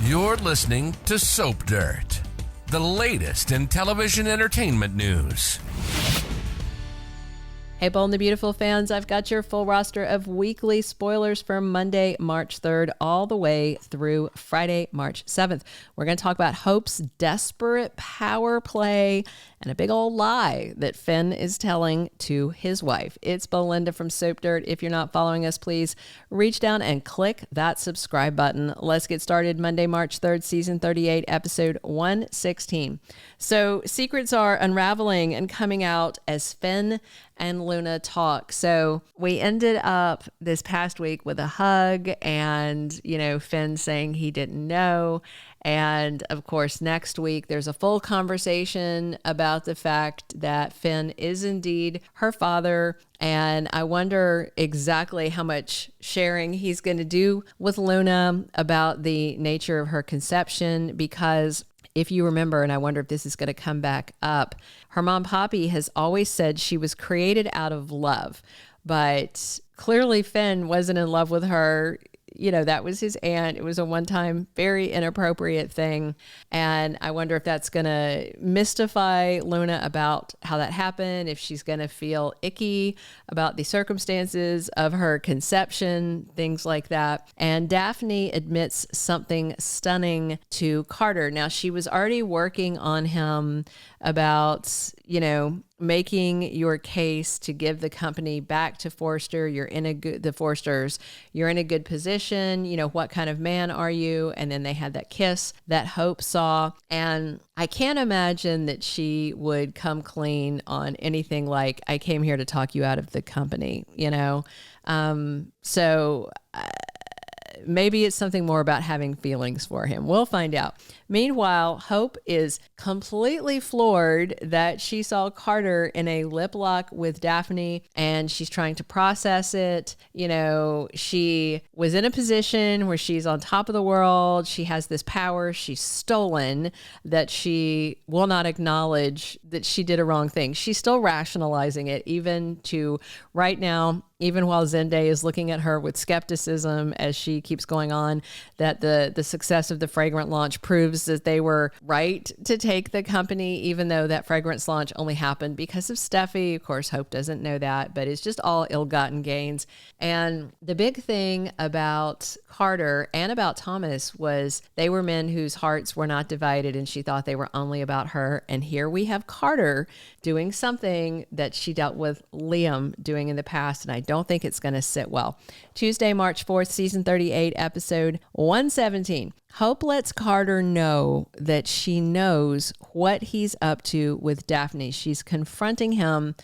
You're listening to Soap Dirt, the latest in television entertainment news. Hey, Bold and the Beautiful fans, I've got your full roster of weekly spoilers from Monday, March 3rd, all the way through Friday, March 7th. We're going to talk about Hope's desperate power play and a big old lie that Finn is telling to his wife. It's Belinda from Soap Dirt. If you're not following us, please reach down and click that subscribe button. Let's get started. Monday, March 3rd, season 38, episode 116. So secrets are unraveling and coming out as Finn and Luna talk. So we ended up this past week with a hug and, Finn saying he didn't know. And of course, next week, there's a full conversation about the fact that Finn is indeed her father. And I wonder exactly how much sharing he's going to do with Luna about the nature of her conception, because if you remember, and I wonder if this is going to come back up, her mom, Poppy, has always said she was created out of love, but clearly Finn wasn't in love with her. That was his aunt. It was a one-time, very inappropriate thing. And I wonder if that's going to mystify Luna about how that happened, if she's going to feel icky about the circumstances of her conception, things like that. And Daphne admits something stunning to Carter. Now, she was already working on him about, making your case to give the company back to Forrester. The Forresters, you're in a good position. What kind of man are you? And then they had that kiss that Hope saw. And I can't imagine that she would come clean on anything like, I came here to talk you out of the company, maybe it's something more about having feelings for him. We'll find out. Meanwhile, Hope is completely floored that she saw Carter in a lip lock with Daphne, and she's trying to process it. She was in a position where she's on top of the world. She has this power she's stolen that she will not acknowledge that she did a wrong thing. She's still rationalizing it, even to right now, even while Zendaya is looking at her with skepticism as she keeps going on, that the success of the fragrance launch proves that they were right to take the company, even though that fragrance launch only happened because of Steffy. Of course, Hope doesn't know that, but it's just all ill-gotten gains. And the big thing about Carter and about Thomas was they were men whose hearts were not divided, and she thought they were only about her. And here we have Carter doing something that she dealt with Liam doing in the past, and I don't think it's going to sit well. Tuesday, March 4th, season 38, episode 117. Hope lets Carter know that she knows what he's up to with Daphne. She's confronting him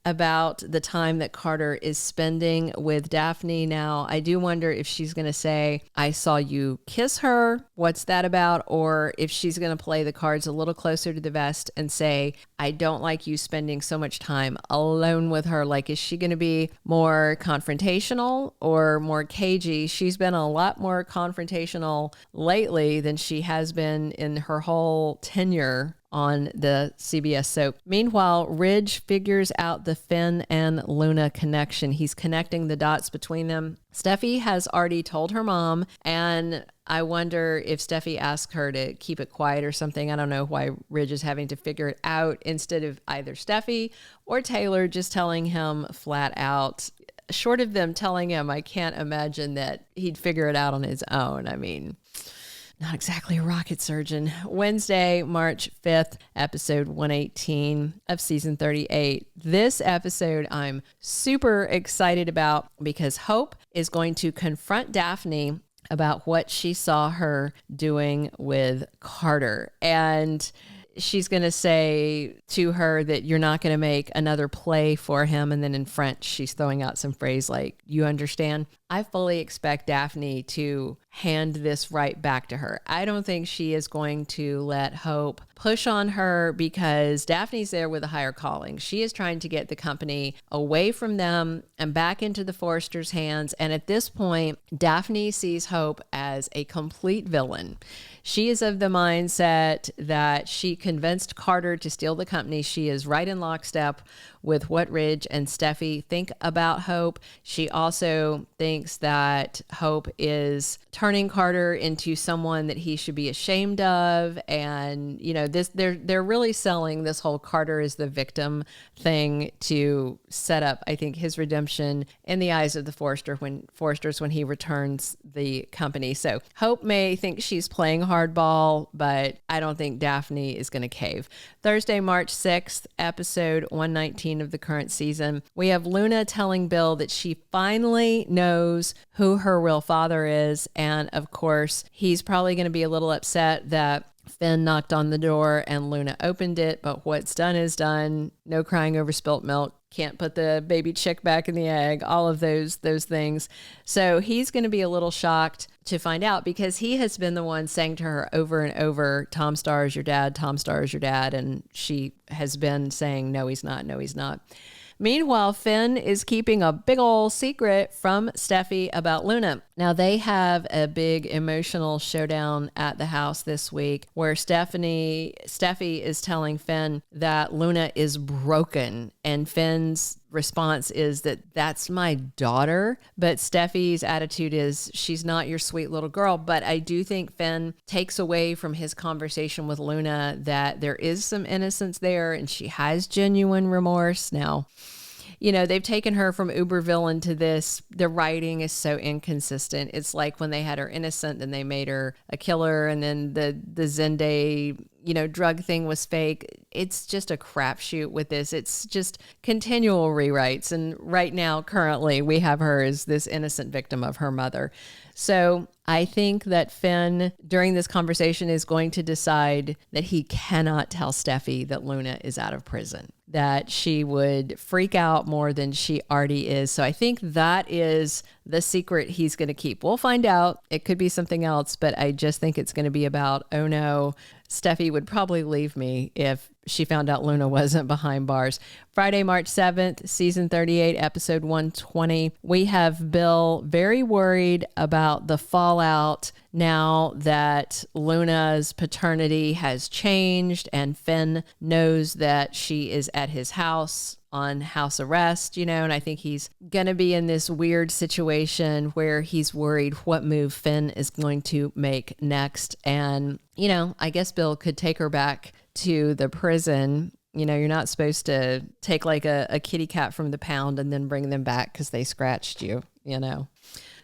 about the time that Carter is spending with Daphne. Now, I do wonder if she's going to say, I saw you kiss her. What's that about? Or if she's going to play the cards a little closer to the vest and say, I don't like you spending so much time alone with her. Like, is she going to be more confrontational or more cagey? She's been a lot more confrontational lately than she has been in her whole tenure on the CBS soap. Meanwhile, Ridge figures out the Finn and Luna connection. He's connecting the dots between them. Steffy has already told her mom, and I wonder if Steffy asked her to keep it quiet or something. I don't know why Ridge is having to figure it out instead of either Steffy or Taylor just telling him flat out. Short of them telling him, I can't imagine that he'd figure it out on his own. I mean, not exactly a rocket surgeon. Wednesday, March 5th, episode 118 of season 38. This episode I'm super excited about because Hope is going to confront Daphne about what she saw her doing with Carter. And she's going to say to her that you're not going to make another play for him. And then in French, she's throwing out some phrase like, you understand? I fully expect Daphne to hand this right back to her. I don't think she is going to let Hope push on her because Daphne's there with a higher calling. She is trying to get the company away from them and back into the Forresters' hands. And at this point, Daphne sees Hope as a complete villain. She is of the mindset that she convinced Carter to steal the company. She is right in lockstep with what Ridge and Steffy think about Hope. She also thinks that Hope is turning Carter into someone that he should be ashamed of. And, they're really selling this whole Carter is the victim thing to set up, I think, his redemption in the eyes of the Forresters when he returns the company. So Hope may think she's playing hardball, but I don't think Daphne is going to cave. Thursday, March 6th, episode 119 of the current season, we have Luna telling Bill that she finally knows who her real father is. And of course, he's probably going to be a little upset that Finn knocked on the door and Luna opened it, but what's done is done. No crying over spilt milk. Can't put the baby chick back in the egg, all of those things. So he's going to be a little shocked to find out, because he has been the one saying to her over and over, Tom Star is your dad, Tom Star is your dad. And she has been saying, no, he's not, no, he's not. Meanwhile, Finn is keeping a big old secret from Steffy about Luna. Now, they have a big emotional showdown at the house this week where Steffy is telling Finn that Luna is broken, and Finn's response is that that's my daughter. But Steffy's attitude is she's not your sweet little girl. But I do think Finn takes away from his conversation with Luna that there is some innocence there and she has genuine remorse. Now, they've taken her from uber villain to this. The writing is so inconsistent. It's like when they had her innocent and they made her a killer, and then the Zende, drug thing was fake. It's just a crapshoot with this. It's just continual rewrites. And right now, currently, we have her as this innocent victim of her mother. So I think that Finn, during this conversation, is going to decide that he cannot tell Steffy that Luna is out of prison, that she would freak out more than she already is. So I think that is the secret he's going to keep. We'll find out. It could be something else, but I just think it's going to be about, oh no, Steffy would probably leave me if she found out Luna wasn't behind bars. Friday, March 7th, season 38, episode 120. We have Bill very worried about the fallout now that Luna's paternity has changed and Finn knows that she is at his house on house arrest, and I think he's going to be in this weird situation where he's worried what move Finn is going to make next. And, I guess Bill could take her back to the prison. You're not supposed to take like a kitty cat from the pound and then bring them back because they scratched you,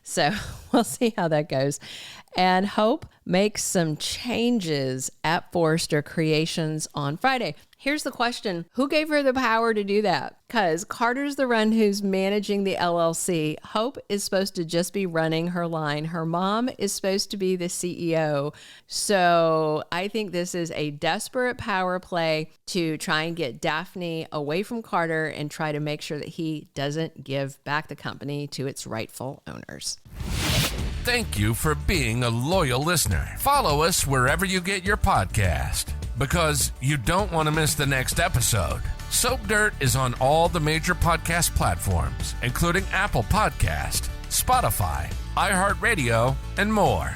So we'll see how that goes. And Hope makes some changes at Forrester Creations on Friday. Here's the question. Who gave her the power to do that? Because Carter's the one who's managing the LLC. Hope is supposed to just be running her line. Her mom is supposed to be the CEO. So I think this is a desperate power play to try and get Daphne away from Carter and try to make sure that he doesn't give back the company to its rightful owners. Thank you for being a loyal listener. Follow us wherever you get your podcast, because you don't want to miss the next episode. Soap Dirt is on all the major podcast platforms, including Apple Podcast, Spotify, iHeartRadio, and more.